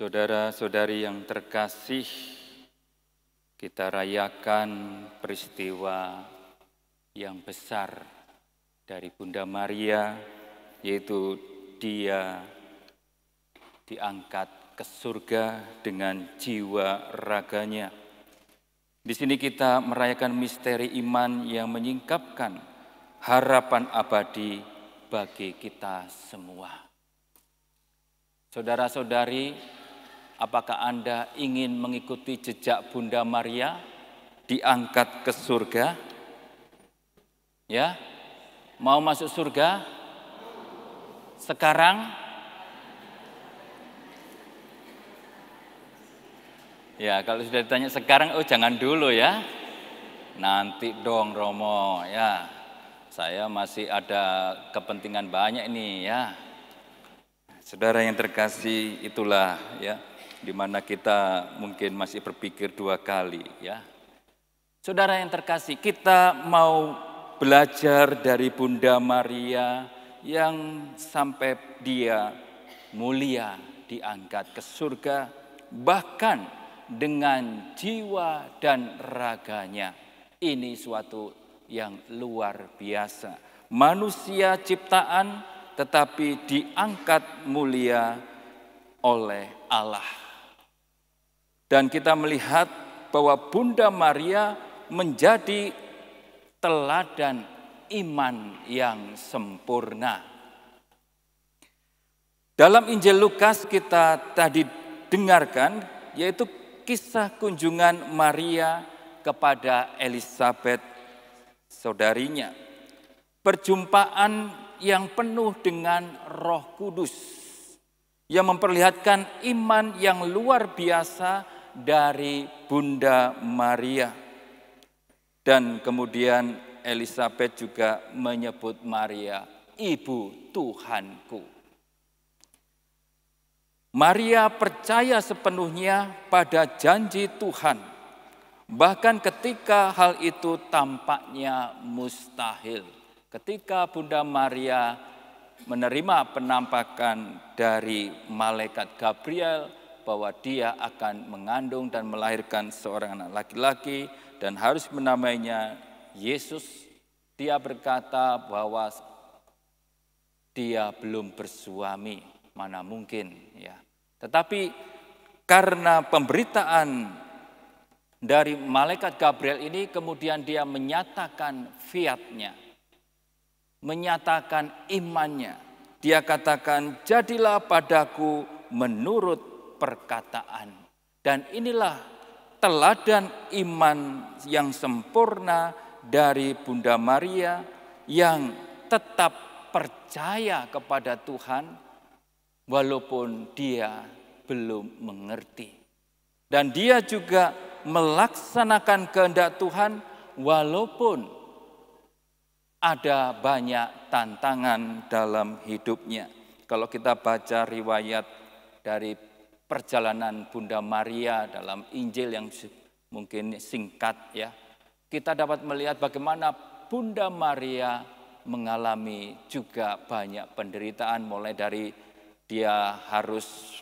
Saudara-saudari yang terkasih, kita rayakan peristiwa yang besar dari Bunda Maria, yaitu dia diangkat ke surga dengan jiwa raganya. Di sini kita merayakan misteri iman yang menyingkapkan harapan abadi bagi kita semua. Saudara-saudari, apakah Anda ingin mengikuti jejak Bunda Maria diangkat ke surga? Ya, mau masuk surga? Sekarang? Ya, kalau sudah ditanya sekarang, oh jangan dulu ya. Nanti dong Romo, ya. Saya masih ada kepentingan banyak ini ya. Saudara yang terkasih, itulah ya, di mana kita mungkin masih berpikir dua kali ya. Saudara yang terkasih, kita mau belajar dari Bunda Maria yang sampai dia mulia diangkat ke surga, bahkan dengan jiwa dan raganya. Ini suatu yang luar biasa. Manusia ciptaan tetapi diangkat mulia oleh Allah. Dan kita melihat bahwa Bunda Maria menjadi teladan iman yang sempurna. Dalam Injil Lukas kita tadi dengarkan, yaitu kisah kunjungan Maria kepada Elisabet, saudarinya. Perjumpaan yang penuh dengan Roh Kudus yang memperlihatkan iman yang luar biasa dari Bunda Maria. Dan kemudian Elisabet juga menyebut Maria Ibu Tuhanku. Maria percaya sepenuhnya pada janji Tuhan, bahkan ketika hal itu tampaknya mustahil. Ketika Bunda Maria menerima penampakan dari malaikat Gabriel bahwa dia akan mengandung dan melahirkan seorang anak laki-laki dan harus menamainya Yesus, dia berkata bahwa dia belum bersuami, mana mungkin ya. Tetapi karena pemberitaan dari malaikat Gabriel ini, kemudian dia menyatakan fiatnya, menyatakan imannya. Dia katakan, jadilah padaku menurut perkataan. Dan inilah teladan iman yang sempurna dari Bunda Maria yang tetap percaya kepada Tuhan walaupun dia belum mengerti. Dan dia juga melaksanakan kehendak Tuhan walaupun ada banyak tantangan dalam hidupnya. Kalau kita baca riwayat dari perjalanan Bunda Maria dalam Injil yang mungkin singkat ya, kita dapat melihat bagaimana Bunda Maria mengalami juga banyak penderitaan, mulai dari dia harus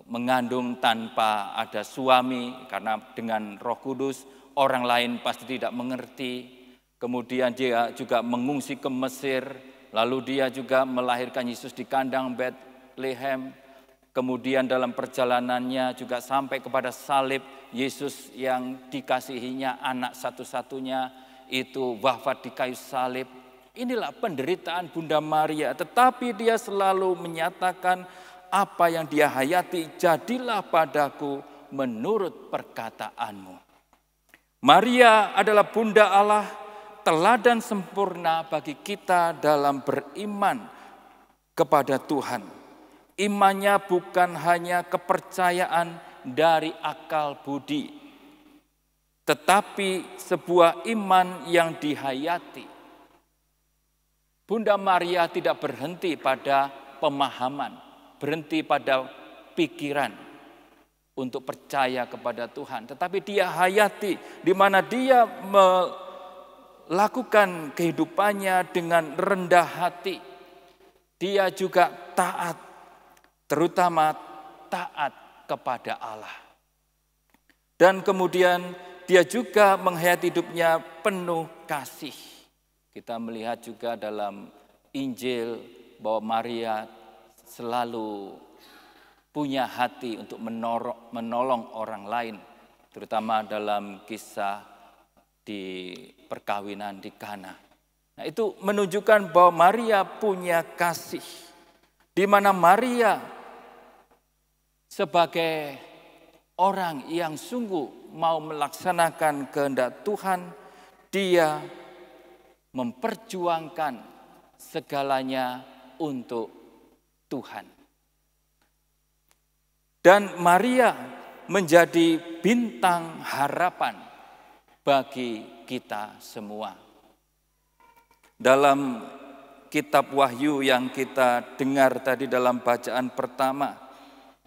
mengandung tanpa ada suami karena dengan Roh Kudus orang lain pasti tidak mengerti. Kemudian dia juga mengungsi ke Mesir, lalu dia juga melahirkan Yesus di kandang Bethlehem. Kemudian dalam perjalanannya juga sampai kepada salib, Yesus yang dikasihinya anak satu-satunya itu wafat di kayu salib. Inilah penderitaan Bunda Maria, tetapi dia selalu menyatakan apa yang dia hayati, jadilah padaku menurut perkataanmu. Maria adalah Bunda Allah, teladan sempurna bagi kita dalam beriman kepada Tuhan. Imannya bukan hanya kepercayaan dari akal budi, tetapi sebuah iman yang dihayati. Bunda Maria tidak berhenti pada pemahaman, berhenti pada pikiran untuk percaya kepada Tuhan, tetapi dia hayati, di mana dia lakukan kehidupannya dengan rendah hati. Dia juga taat, terutama taat kepada Allah. Dan kemudian dia juga menghayati hidupnya penuh kasih. Kita melihat juga dalam Injil bahwa Maria selalu punya hati untuk menolong orang lain, terutama dalam kisah di perkawinan di Kana. Nah, itu menunjukkan bahwa Maria punya kasih, di mana Maria sebagai orang yang sungguh mau melaksanakan kehendak Tuhan, dia memperjuangkan segalanya untuk Tuhan. Dan Maria menjadi bintang harapan bagi kita semua. Dalam kitab Wahyu yang kita dengar tadi dalam bacaan pertama,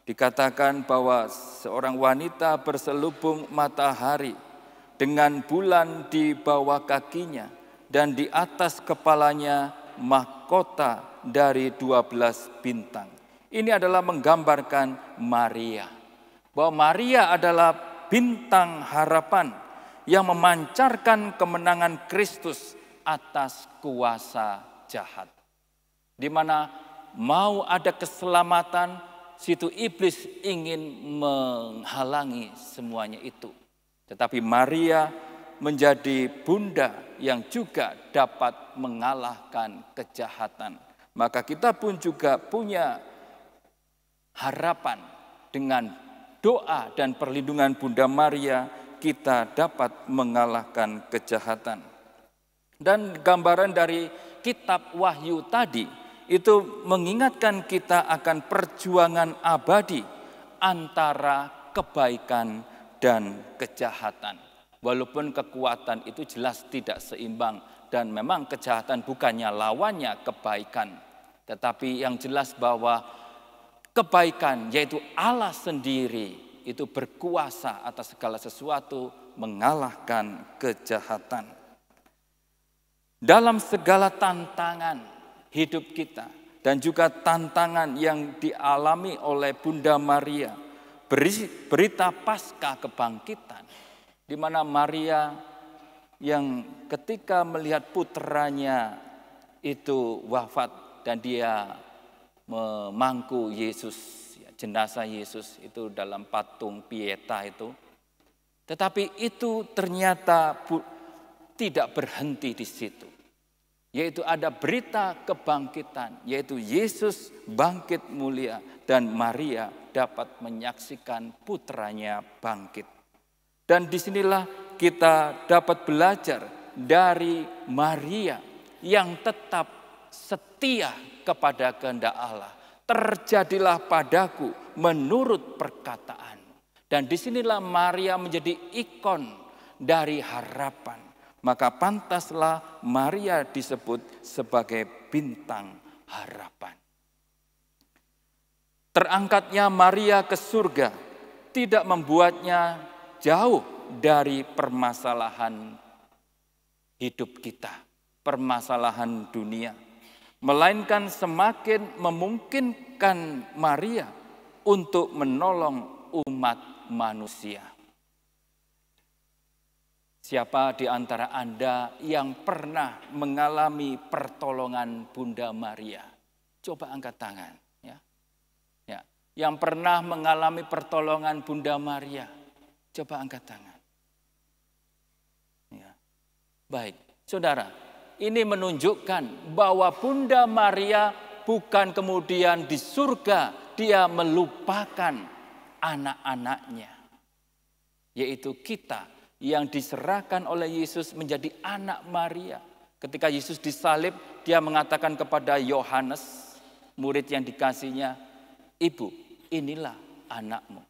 dikatakan bahwa seorang wanita berselubung matahari dengan bulan di bawah kakinya dan di atas kepalanya mahkota dari 12 bintang. Ini adalah menggambarkan Maria. Bahwa Maria adalah bintang harapan yang memancarkan kemenangan Kristus atas kuasa jahat. Di mana mau ada keselamatan, situ iblis ingin menghalangi semuanya itu. Tetapi Maria menjadi bunda yang juga dapat mengalahkan kejahatan. Maka kita pun juga punya harapan dengan doa dan perlindungan Bunda Maria kita dapat mengalahkan kejahatan. Dan gambaran dari kitab Wahyu tadi itu mengingatkan kita akan perjuangan abadi antara kebaikan dan kejahatan. Walaupun kekuatan itu jelas tidak seimbang dan memang kejahatan bukannya lawannya kebaikan. Tetapi yang jelas bahwa kebaikan yaitu Allah sendiri itu berkuasa atas segala sesuatu mengalahkan kejahatan. Dalam segala tantangan hidup kita dan juga tantangan yang dialami oleh Bunda Maria, berita pasca kebangkitan, di mana Maria yang ketika melihat putranya itu wafat dan dia memangku Yesus, jenazah Yesus itu dalam patung Pieta itu. Tetapi itu ternyata tidak berhenti di situ. Yaitu ada berita kebangkitan, yaitu Yesus bangkit mulia dan Maria dapat menyaksikan putranya bangkit. Dan disinilah kita dapat belajar dari Maria yang tetap setia kepada kehendak Allah. Terjadilah padaku menurut perkataan. Dan disinilah Maria menjadi ikon dari harapan. Maka pantaslah Maria disebut sebagai bintang harapan. Terangkatnya Maria ke surga tidak membuatnya jauh dari permasalahan hidup kita, permasalahan dunia. Melainkan semakin memungkinkan Maria untuk menolong umat manusia. Siapa di antara Anda yang pernah mengalami pertolongan Bunda Maria? Coba angkat tangan. Ya. Yang pernah mengalami pertolongan Bunda Maria? Coba angkat tangan. Ya. Baik, saudara. Ini menunjukkan bahwa Bunda Maria bukan kemudian di surga dia melupakan anak-anaknya. Yaitu kita yang diserahkan oleh Yesus menjadi anak Maria. Ketika Yesus disalib, dia mengatakan kepada Yohanes, murid yang dikasihnya, "Ibu, inilah anakmu.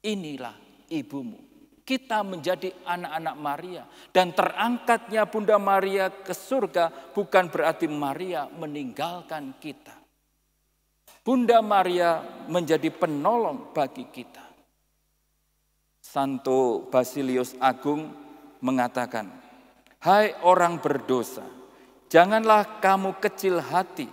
Inilah ibumu." Kita menjadi anak-anak Maria. Dan terangkatnya Bunda Maria ke surga bukan berarti Maria meninggalkan kita. Bunda Maria menjadi penolong bagi kita. Santo Basilius Agung mengatakan, "Hai orang berdosa, janganlah kamu kecil hati,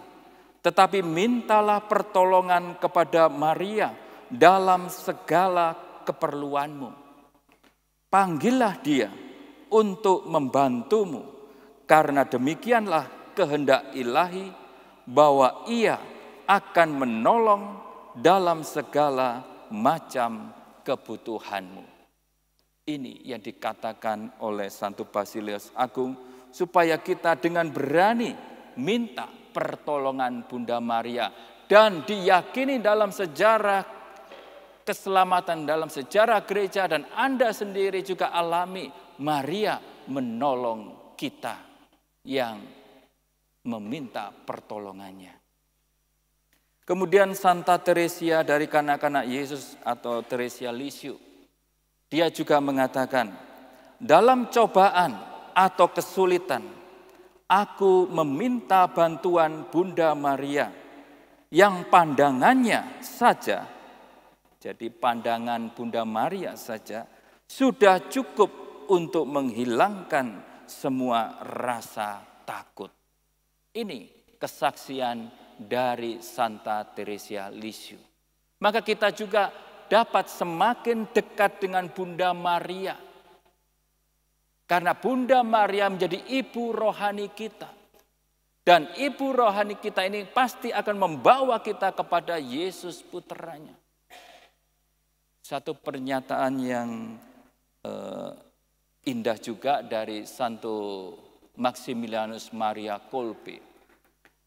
tetapi mintalah pertolongan kepada Maria dalam segala keperluanmu. Panggillah dia untuk membantumu, karena demikianlah kehendak ilahi bahwa ia akan menolong dalam segala macam kebutuhanmu. Ini yang dikatakan oleh Santo Basilius Agung, supaya kita dengan berani minta pertolongan Bunda Maria. Dan diyakini dalam sejarah keselamatan, dalam sejarah gereja, dan Anda sendiri juga alami, Maria menolong kita yang meminta pertolongannya. Kemudian Santa Teresia dari kanak-kanak Yesus atau Teresia Lisieux, dia juga mengatakan, dalam cobaan atau kesulitan, aku meminta bantuan Bunda Maria yang pandangannya saja, jadi pandangan Bunda Maria saja, sudah cukup untuk menghilangkan semua rasa takut. Ini kesaksian dari Santa Teresia Lisieux. Maka kita juga dapat semakin dekat dengan Bunda Maria. Karena Bunda Maria menjadi ibu rohani kita. Dan ibu rohani kita ini pasti akan membawa kita kepada Yesus putranya. Satu pernyataan yang indah juga dari Santo Maximilianus Maria Kolbe.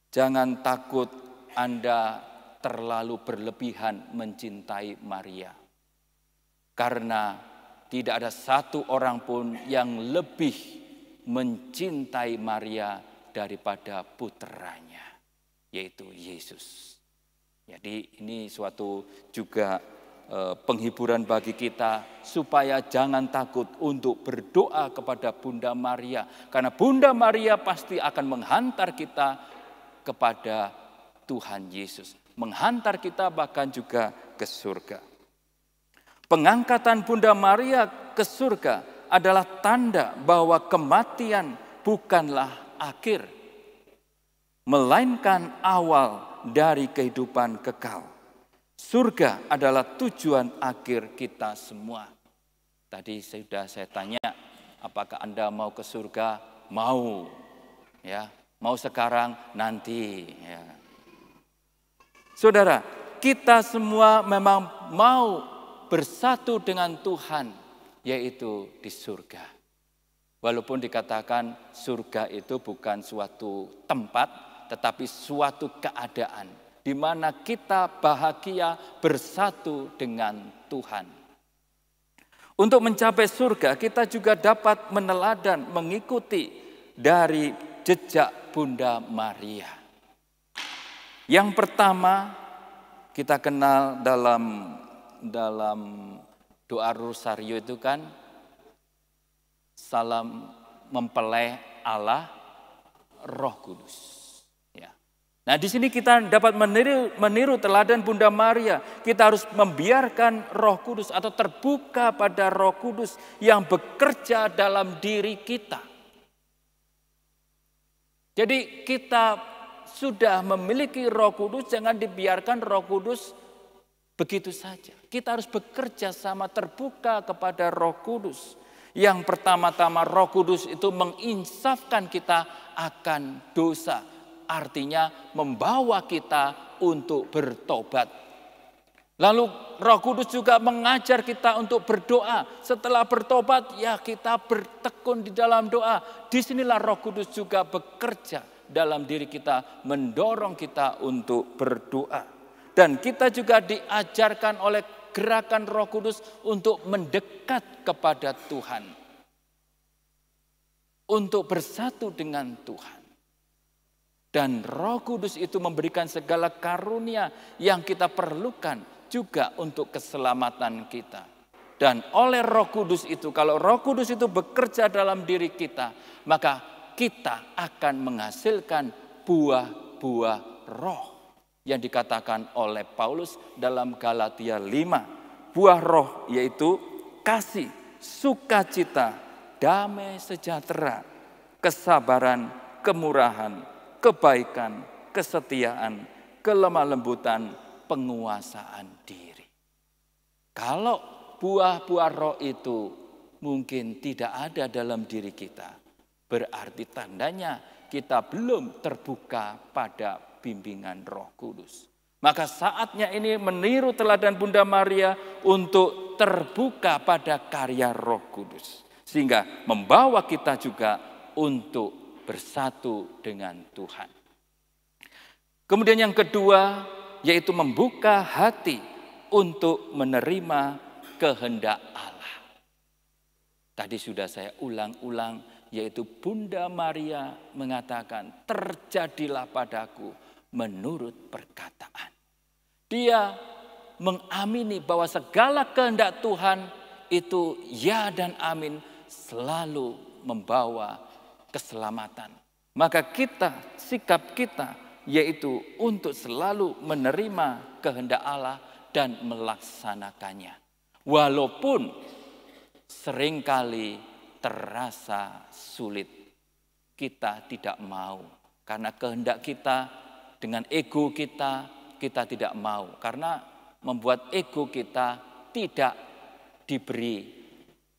Jangan takut Anda terlalu berlebihan mencintai Maria. Karena tidak ada satu orang pun yang lebih mencintai Maria daripada putranya, yaitu Yesus. Jadi ini suatu juga penghiburan bagi kita, supaya jangan takut untuk berdoa kepada Bunda Maria. Karena Bunda Maria pasti akan menghantar kita kepada Tuhan Yesus. Menghantar kita bahkan juga ke surga. Pengangkatan Bunda Maria ke surga adalah tanda bahwa kematian bukanlah akhir, melainkan awal dari kehidupan kekal. Surga adalah tujuan akhir kita semua. Tadi sudah saya tanya, apakah Anda mau ke surga? Mau, ya. Mau sekarang, nanti, ya. Saudara, kita semua memang mau bersatu dengan Tuhan, yaitu di surga. Walaupun dikatakan surga itu bukan suatu tempat, tetapi suatu keadaan di mana kita bahagia bersatu dengan Tuhan. Untuk mencapai surga, kita juga dapat meneladan, mengikuti dari jejak Bunda Maria. Yang pertama kita kenal dalam doa rosario itu kan, salam mempelai Allah Roh Kudus. Ya. Nah di sini kita dapat meniru teladan Bunda Maria. Kita harus membiarkan Roh Kudus atau terbuka pada Roh Kudus yang bekerja dalam diri kita. Jadi kita sudah memiliki Roh Kudus, jangan dibiarkan Roh Kudus begitu saja. Kita harus bekerja sama, terbuka kepada Roh Kudus. Yang pertama-tama Roh Kudus itu menginsafkan kita akan dosa. Artinya membawa kita untuk bertobat. Lalu Roh Kudus juga mengajar kita untuk berdoa. Setelah bertobat, ya kita bertekun di dalam doa. Disinilah Roh Kudus juga bekerja dalam diri kita, mendorong kita untuk berdoa. Dan kita juga diajarkan oleh gerakan Roh Kudus untuk mendekat kepada Tuhan. Untuk bersatu dengan Tuhan. Dan Roh Kudus itu memberikan segala karunia yang kita perlukan juga untuk keselamatan kita. Dan oleh Roh Kudus itu, kalau Roh Kudus itu bekerja dalam diri kita, maka kita akan menghasilkan buah-buah roh yang dikatakan oleh Paulus dalam Galatia 5. Buah roh yaitu kasih, sukacita, damai sejahtera, kesabaran, kemurahan, kebaikan, kesetiaan, kelemah lembutan, penguasaan diri. Kalau buah-buah roh itu mungkin tidak ada dalam diri kita, berarti tandanya kita belum terbuka pada bimbingan Roh Kudus. Maka saatnya ini meniru teladan Bunda Maria untuk terbuka pada karya Roh Kudus. Sehingga membawa kita juga untuk bersatu dengan Tuhan. Kemudian yang kedua, yaitu membuka hati untuk menerima kehendak Allah. Tadi sudah saya ulang-ulang, yaitu Bunda Maria mengatakan, terjadilah padaku menurut perkataan. Dia mengamini bahwa segala kehendak Tuhan itu ya dan amin, selalu membawa keselamatan. Maka kita, sikap kita yaitu untuk selalu menerima kehendak Allah dan melaksanakannya. Walaupun seringkali terasa sulit, kita tidak mau. Karena kehendak kita dengan ego kita tidak mau. Karena membuat ego kita tidak diberi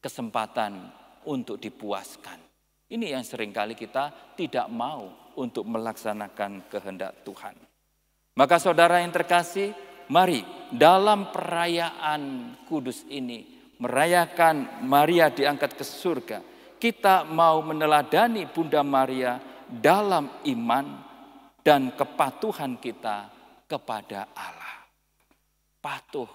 kesempatan untuk dipuaskan. Ini yang seringkali kita tidak mau untuk melaksanakan kehendak Tuhan. Maka saudara yang terkasih, mari dalam perayaan kudus ini, merayakan Maria diangkat ke surga, kita mau meneladani Bunda Maria dalam iman dan kepatuhan kita kepada Allah. Patuh,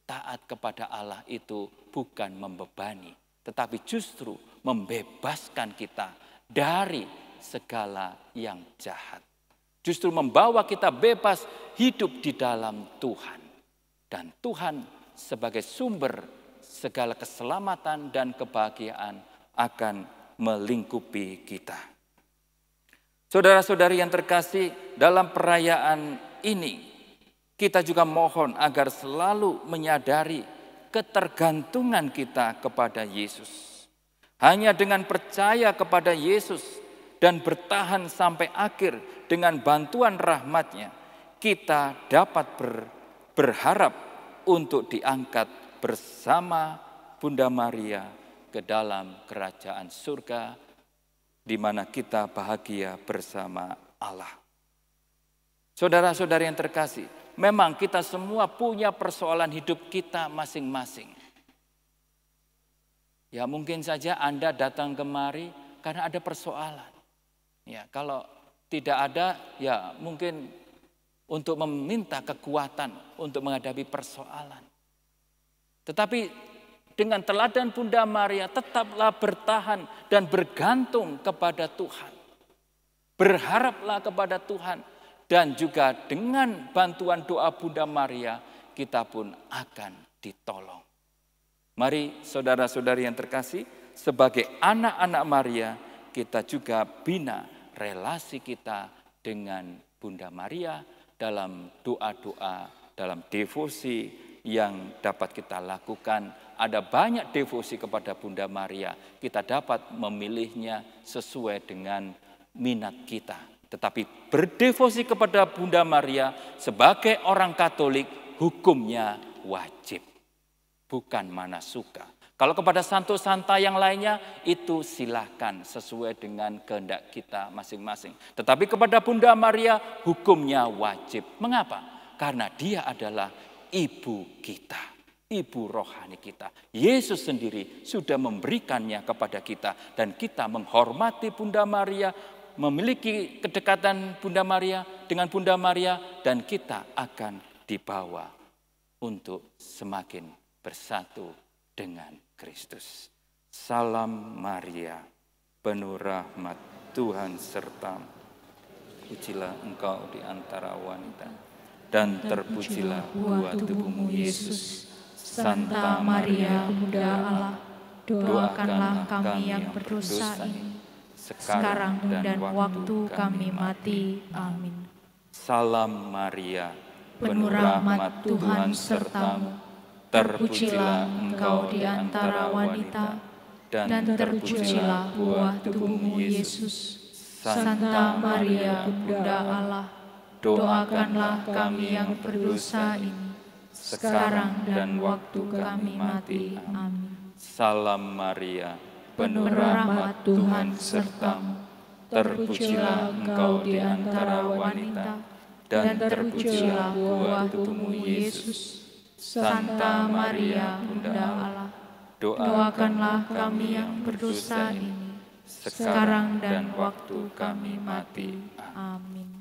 taat kepada Allah itu bukan membebani, tetapi justru membebaskan kita dari segala yang jahat. Justru membawa kita bebas hidup di dalam Tuhan. Dan Tuhan sebagai sumber segala keselamatan dan kebahagiaan akan melingkupi kita. Saudara-saudari yang terkasih, dalam perayaan ini kita juga mohon agar selalu menyadari ketergantungan kita kepada Yesus. Hanya dengan percaya kepada Yesus dan bertahan sampai akhir dengan bantuan rahmat-Nya, kita dapat berharap untuk diangkat bersama Bunda Maria ke dalam kerajaan surga, di mana kita bahagia bersama Allah. Saudara-saudari yang terkasih, memang kita semua punya persoalan hidup kita masing-masing. Ya mungkin saja Anda datang kemari karena ada persoalan. Ya kalau tidak ada, ya mungkin untuk meminta kekuatan untuk menghadapi persoalan. Tetapi dengan teladan Bunda Maria, tetaplah bertahan dan bergantung kepada Tuhan. Berharaplah kepada Tuhan. Dan juga dengan bantuan doa Bunda Maria, kita pun akan ditolong. Mari saudara-saudari yang terkasih, sebagai anak-anak Maria, kita juga bina relasi kita dengan Bunda Maria dalam doa-doa, dalam devosi yang dapat kita lakukan. Ada banyak devosi kepada Bunda Maria, kita dapat memilihnya sesuai dengan minat kita. Tetapi berdevosi kepada Bunda Maria sebagai orang Katolik, hukumnya wajib, bukan mana suka. Kalau kepada santo-santa yang lainnya, itu silakan sesuai dengan kehendak kita masing-masing. Tetapi kepada Bunda Maria, hukumnya wajib. Mengapa? Karena dia adalah ibu kita, ibu rohani kita. Yesus sendiri sudah memberikannya kepada kita. Dan kita menghormati Bunda Maria, memiliki kedekatan Bunda Maria dengan Bunda Maria, dan kita akan dibawa untuk semakin bersatu dengan Kristus. Salam Maria, penuh rahmat, Tuhan sertamu. Pujilah engkau di antara wanita, dan terpujilah buah tubuhmu Yesus. Santa Maria, Bunda Allah, doakanlah kami yang berdosa ini, sekarang dan waktu kami mati. Amin. Salam Maria, penuh rahmat, Tuhan sertamu. Terpujilah engkau di antara wanita, dan terpujilah buah tubuhmu Yesus. Santa Maria, Bunda Allah, doakanlah kami yang berdosa ini, sekarang dan waktu kami mati. Amin. Salam Maria, Penuh rahmat Tuhan sertamu, terpujilah engkau di antara wanita, dan terpujilah buah tubuhmu Yesus. Santa Maria, Bunda Allah, doakanlah kami yang berdosa ini, sekarang dan waktu kami mati. Amin.